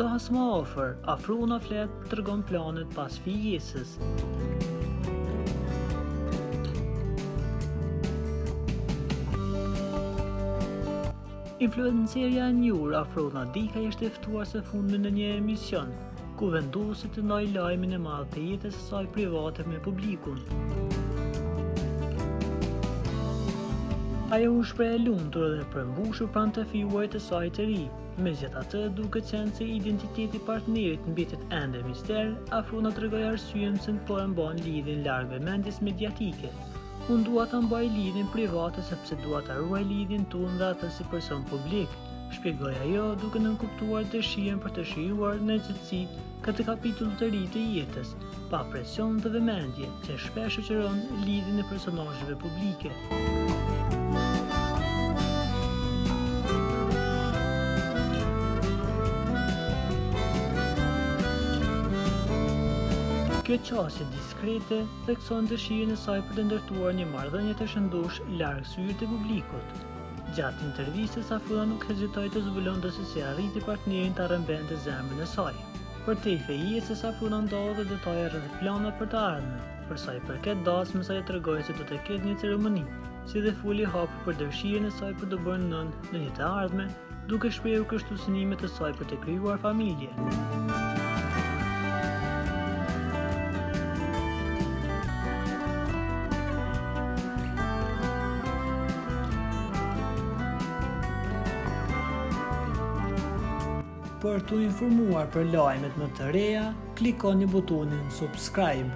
Dahas më afër, Afruna flet tregon planet pas fijesës. Influencerja e njohur Afrona Dika ishte e ftuar së fundmi në një emision, ku vendosi të ndajë lajmin e madh të jetës së saj private me publikun. Ajo u shpreh e lumtur dhe përmbushur pranë të fijuarit të saj të ri. Megjithatë, duke qenë se identiteti i partnerit mbetet ende mister, Afrona tregoi arsyen pse po e mban lidhjen larg vëmendjes mediatike. Unë dua ta mbaj lidhjen private sepse dua ta ruaj lidhjen tonë dhe atë si person publik, shpjegoi ajo duke nënkuptuar dëshirën për të shijuar në qetësi këtë kapitull të ri të jetës, pa presion dhe vëmendje që shpesh shoqëron lidhjen e personazheve publike. Kjo qasje diskrete thekson dëshirën e saj për të ndërtuar një marrëdhënie të shëndosh larg syrit të publikut. Gjatë intervistës, Afrona nuk hezitoi të zbulonte se si arriti partnerin ta rrëmbente zemrën e saj. Për te i fejesës, Afrona ndodhe detaje rreth planeve për të ardhmen. Për sa i përket dasmës, ajo tregoi se do të ketë një ceremoni, si dhe foli hapur për dëshirën e saj për të bërë nën në një të ardhme, duke shprehur kështu synimet e saj për të krijuar familje. Për të informuar për lajmet më të reja, klikoni butonin subscribe.